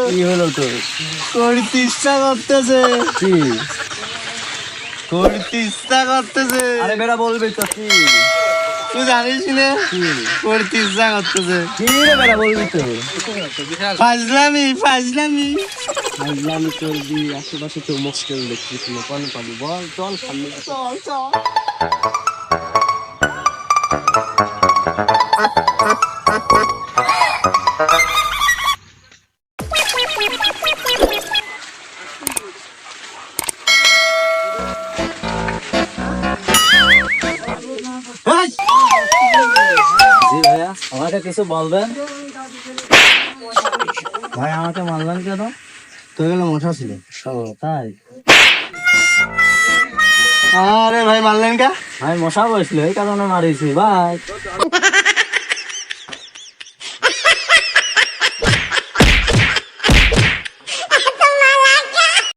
কি হলো তোর? করতে ইচ্ছা করতেছে, কি? করতে ইচ্ছা করতেছে। আরে বেটা বলবি তো কি? তুই জানিস না কি? করতে ইচ্ছা করতেছে। কি রে বেটা বলবি তো? ফাজলামি ফাজলামি। আমি করবি আশেপাশে কেউ মুশকিল দেখছিস না, কোন পাবি বল, চল সামনে চল চল। জি ভাইয়া, আমাকে কিছু বলবেন? ভাই আমাকে মারলেন কেন? তোর গেলে মশা ছিল। ও তাই? আরে ভাই মারলেন কা? ভাই মশা বসলো এই কারণে মারিছি ভাই।